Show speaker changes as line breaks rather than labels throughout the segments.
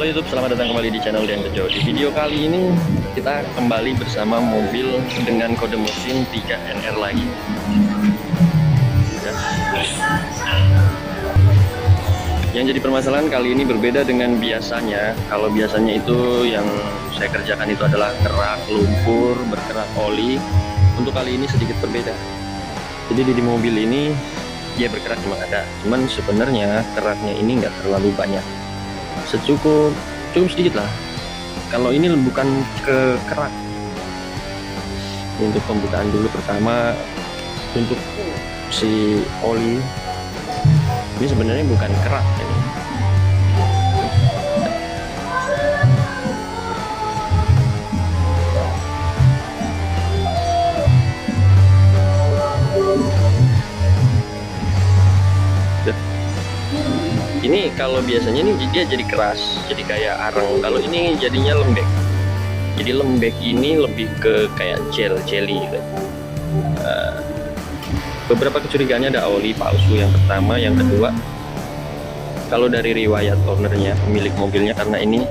Halo YouTube, selamat datang kembali di channel Dian Tejo. Di video kali ini kita kembali bersama mobil dengan kode mesin 3NR lagi. Ya. Yang jadi permasalahan kali ini berbeda dengan biasanya. Kalau biasanya itu yang saya kerjakan itu adalah kerak lumpur, berkerak oli. Untuk kali ini sedikit berbeda. Jadi di mobil ini dia berkerak memang ada, cuman sebenarnya keraknya ini nggak terlalu banyak. Cukup sedikit lah. Kalau ini bukan ke kerak. Untuk pembukaan dulu pertama untuk si oli ini sebenarnya bukan kerak ini. Ini kalau biasanya ini dia jadi keras, jadi kayak arang. Kalau ini jadinya lembek. Jadi lembek ini lebih ke kayak jelly gitu. Beberapa kecurigaannya ada oli palsu yang pertama, yang kedua kalau dari riwayat ownernya, pemilik mobilnya, karena ini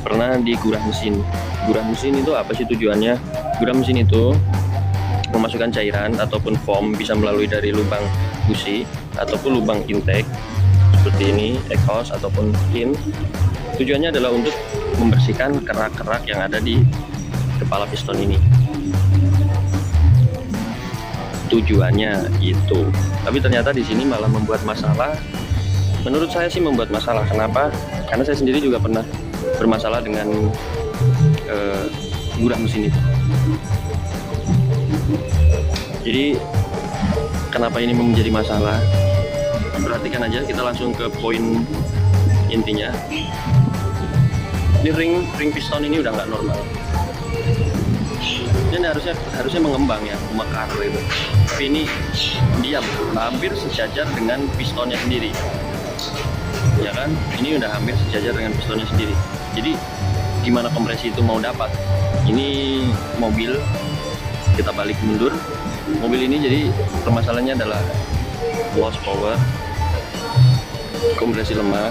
pernah digurah mesin. Gurah mesin itu apa sih tujuannya? Gurah mesin itu memasukkan cairan ataupun foam, bisa melalui dari lubang busi ataupun lubang intake seperti ini, exhaust ataupun in. Tujuannya adalah untuk membersihkan kerak-kerak yang ada di kepala piston ini. Tujuannya itu. Tapi ternyata di sini malah membuat masalah. Menurut saya sih membuat masalah. Kenapa? Karena saya sendiri juga pernah bermasalah dengan gurah mesin itu. Jadi kenapa ini menjadi masalah? Perhatikan aja, kita langsung ke poin intinya. Ini ring piston ini udah nggak normal. Ini harusnya mengembang ya, mekar gitu. Tapi ini diam, hampir sejajar dengan pistonnya sendiri. Ya kan? Ini udah hampir sejajar dengan pistonnya sendiri. Jadi gimana kompresi itu mau dapat? Ini mobil kita balik mundur. Mobil ini jadi permasalahannya adalah lost power, kompresi lemah.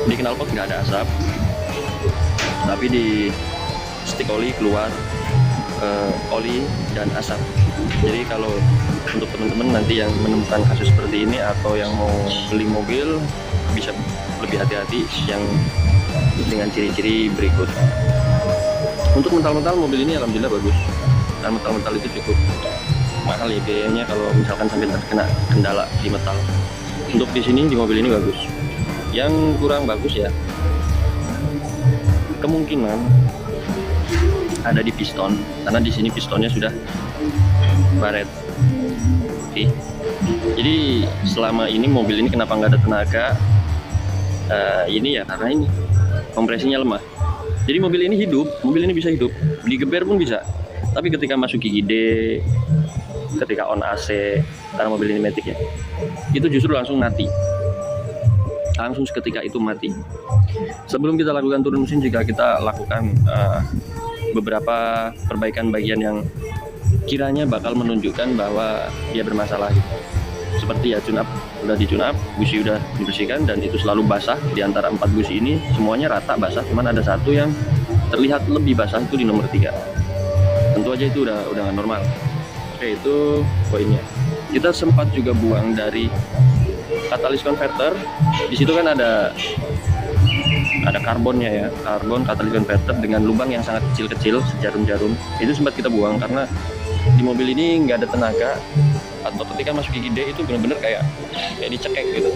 Di knalpot nggak ada asap, tapi di stick oli keluar oli dan asap. Jadi kalau untuk teman-teman nanti yang menemukan kasus seperti ini atau yang mau beli mobil, bisa lebih hati-hati yang dengan ciri-ciri berikut. Untuk mental-mental mobil ini alhamdulillah bagus, dan mental-mental itu cukup mahal ya biayanya kalau misalkan sampai terkena kendala di metal. Untuk di sini di mobil ini bagus. Yang kurang bagus ya kemungkinan ada di piston, karena di sini pistonnya sudah baret. Oke. Jadi selama ini mobil ini kenapa nggak ada tenaga? Ini ya karena ini kompresinya lemah. Jadi mobil ini hidup, mobil ini bisa hidup, digeber pun bisa. Tapi ketika masuk gigi D, ketika on AC, karena mobil ini matic ya, itu justru langsung mati. Langsung seketika itu mati. Sebelum kita lakukan turun mesin, jika kita lakukan beberapa perbaikan bagian yang kiranya bakal menunjukkan bahwa dia bermasalah gitu. Seperti ya tune up, udah di tune up, busi udah dibersihkan dan itu selalu basah. Di antara 4 busi ini semuanya rata basah, cuman ada satu yang terlihat lebih basah, itu di nomor 3. Tentu aja itu udah nggak normal. Oke, itu poinnya. Kita sempat juga buang dari katalis converter. Di situ kan ada karbonnya ya, karbon katalis converter dengan lubang yang sangat kecil-kecil, sejarum-jarum. Itu sempat kita buang karena di mobil ini nggak ada tenaga, atau ketika masuk gigi D itu benar-benar kayak dicekek gitu.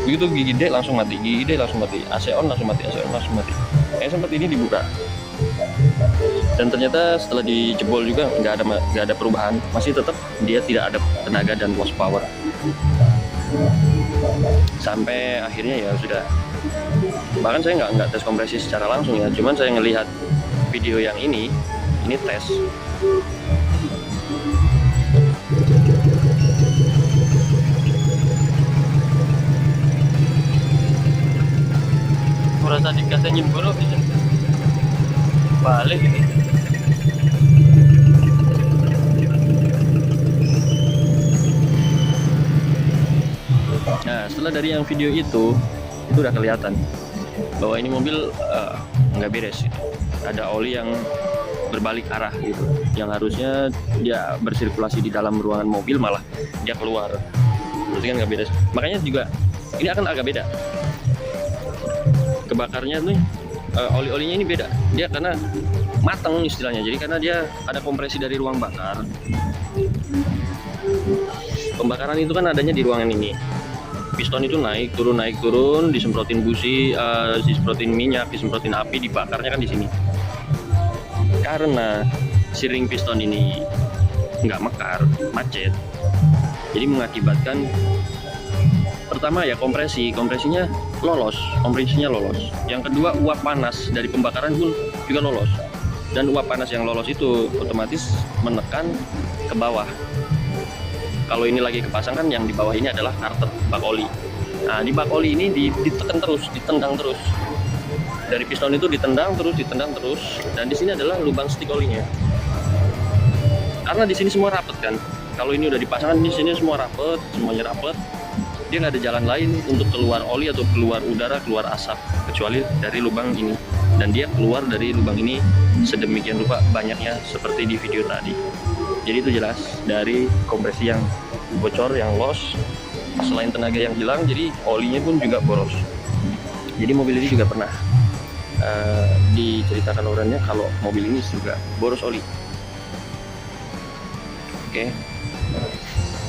Begitu gigi D langsung mati, gigi D langsung mati, AC on langsung mati, AC on langsung mati. Sempat ini dibuka. Dan ternyata setelah dijebol juga nggak ada perubahan, masih tetap dia tidak ada tenaga dan lost power. Sampai akhirnya ya sudah, bahkan saya nggak tes kompresi secara langsung ya, cuman saya ngelihat video yang ini tes. Merasa dikasih nyembur bisa balik ini. Nah, setelah dari yang video itu udah kelihatan bahwa ini mobil nggak beres gitu. Ada oli yang berbalik arah gitu, yang harusnya dia bersirkulasi di dalam ruangan mobil malah dia keluar, berarti kan nggak beres. Makanya juga ini akan agak beda kebakarnya nih, oli-olinya ini beda dia karena matang istilahnya. Jadi karena dia ada kompresi dari ruang bakar. Pembakaran itu kan adanya di ruangan ini. Piston itu naik turun, disemprotin busi, disemprotin minyak, disemprotin api, dibakarnya kan di sini. Karena si-ring piston ini nggak mekar, macet, jadi mengakibatkan pertama ya kompresinya lolos. Yang kedua, uap panas dari pembakaran pun juga lolos, dan uap panas yang lolos itu otomatis menekan ke bawah. Kalau ini lagi kepasang kan yang di bawah ini adalah karter bak oli. Nah, di bak oli ini ditekan terus, ditendang terus. Dari piston itu ditendang terus, dan di sini adalah lubang stik olinya. Karena di sini semua rapet kan. Kalau ini udah dipasangkan di sini semua rapet, semuanya rapet. Dia nggak ada jalan lain untuk keluar oli atau keluar udara, keluar asap, kecuali dari lubang ini. Dan dia keluar dari lubang ini sedemikian rupa banyaknya seperti di video tadi. Jadi itu jelas dari kompresi yang bocor, yang loss. Selain tenaga yang hilang, jadi olinya pun juga boros. Jadi mobil ini juga pernah diceritakan orangnya kalau mobil ini juga boros oli. Oke,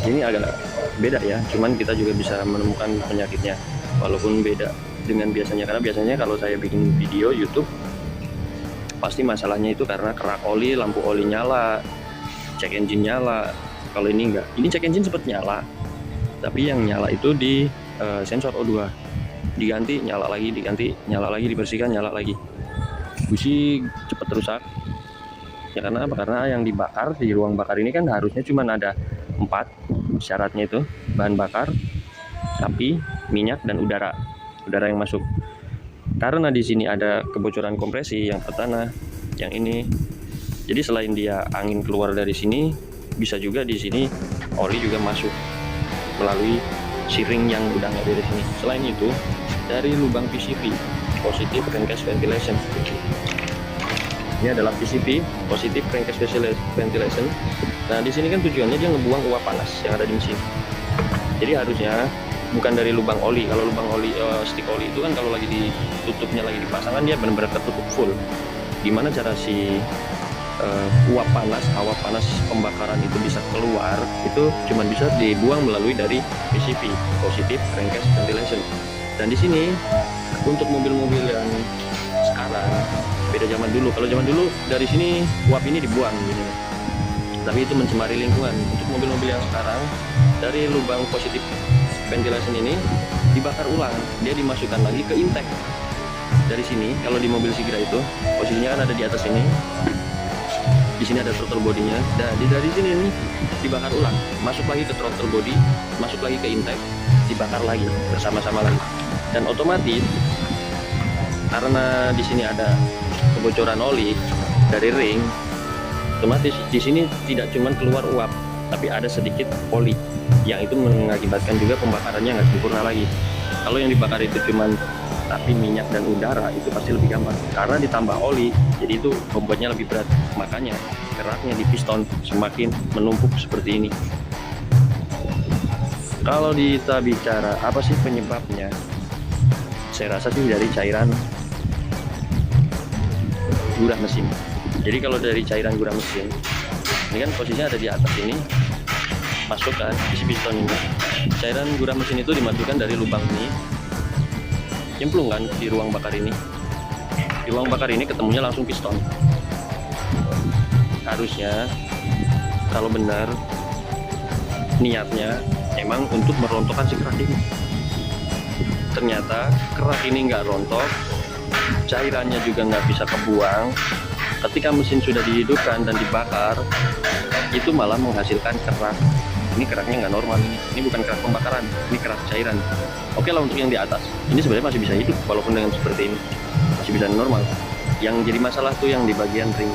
ini agak beda ya, cuman kita juga bisa menemukan penyakitnya walaupun beda dengan biasanya. Karena biasanya kalau saya bikin video YouTube pasti masalahnya itu karena kerak oli, lampu oli nyala, cek engine nyala. Kalau ini enggak, ini cek engine sempat nyala, tapi yang nyala itu di sensor O2. Diganti nyala lagi, dibersihkan nyala lagi. Busi cepat rusak ya. Karena apa? Karena yang dibakar di ruang bakar ini kan harusnya cuma ada 4 syaratnya, itu bahan bakar, api, minyak, dan udara yang masuk. Karena di sini ada kebocoran kompresi yang pertama, yang ini, jadi selain dia angin keluar dari sini, bisa juga di sini oli juga masuk melalui si-ring yang udah nggak beres ini. Selain itu, dari lubang PCV, positive crankcase ventilation. Ini adalah PCV, positive crankcase ventilation. Nah, di sini kan tujuannya dia ngebuang uap panas yang ada di mesin. Jadi harusnya bukan dari lubang oli. Kalau lubang oli, stick oli itu kan kalau lagi ditutupnya, lagi dipasangkan, dia benar-benar tertutup full. Gimana cara si uap panas, hawa panas pembakaran itu bisa keluar? Itu cuma bisa dibuang melalui dari PCV, positive crankcase ventilation. Dan di sini untuk mobil-mobil yang sekarang beda zaman dulu. Kalau zaman dulu dari sini uap ini dibuang gini, tapi itu mencemari lingkungan. Untuk mobil-mobil yang sekarang, dari lubang positive ventilation ini dibakar ulang, dia dimasukkan lagi ke intake. Dari sini, kalau di mobil Sigra itu posisinya kan ada di atas ini. Di sini ada throttle bodinya. Dan dari sini nih dibakar ulang, masuk lagi ke throttle body, masuk lagi ke intake, dibakar lagi bersama-sama lagi. Dan otomatis karena di sini ada kebocoran oli dari ring, otomatis di sini tidak cuma keluar uap, tapi ada sedikit oli yang itu mengakibatkan juga pembakarannya nggak sempurna lagi. Kalau yang dibakar itu cuma api, minyak, dan udara, itu pasti lebih gampang. Karena ditambah oli, jadi itu membuatnya lebih berat. Makanya keraknya di piston semakin menumpuk seperti ini. Kalau kita bicara apa sih penyebabnya, saya rasa sih dari cairan gurah mesin. Jadi kalau dari cairan gurah mesin, ini kan posisinya ada di atas ini, masukkan isi piston ini. Cairan gurah mesin itu dimasukkan dari lubang ini, nyemplung kan di ruang bakar ini. Di ruang bakar ini ketemunya langsung piston. Harusnya kalau benar niatnya emang untuk merontokkan si kerak ini. Ternyata kerak ini nggak rontok, cairannya juga nggak bisa kebuang. Ketika mesin sudah dihidupkan dan dibakar, itu malah menghasilkan kerak. Ini keraknya nggak normal, ini bukan kerak pembakaran, ini kerak cairan. Oke lah, untuk yang di atas ini sebenarnya masih bisa hidup walaupun dengan seperti ini, masih bisa normal. Yang jadi masalah tuh yang di bagian ring,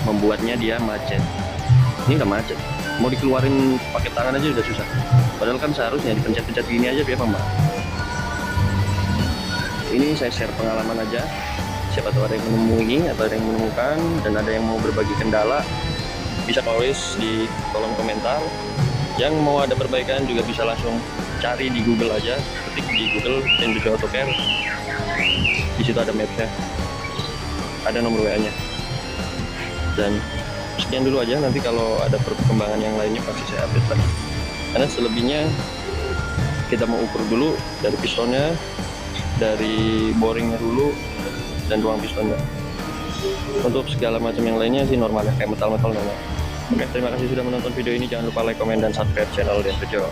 membuatnya dia macet. Ini nggak macet, mau dikeluarin pakai tangan aja udah susah. Padahal kan seharusnya dipencet-pencet gini aja biar mbak. Ini saya share pengalaman aja, siapa tahu ada yang menemui atau ada yang menemukan, dan ada yang mau berbagi kendala, bisa tulis di kolom komentar. Yang mau ada perbaikan juga bisa langsung cari di Google aja, ketik di Google Indonesia Auto Care. Di situ ada mapnya, ada nomor WA-nya. Dan sekian dulu aja, nanti kalau ada perkembangan yang lainnya pasti saya update lagi. Karena selebihnya kita mau ukur dulu dari pistonnya, dari boringnya dulu, dan ruang pistonnya. Untuk segala macam yang lainnya sih normal ya, kayak metal-metal normal. Oke, terima kasih sudah menonton video ini. Jangan lupa like, komen, dan subscribe channel Denso Joe.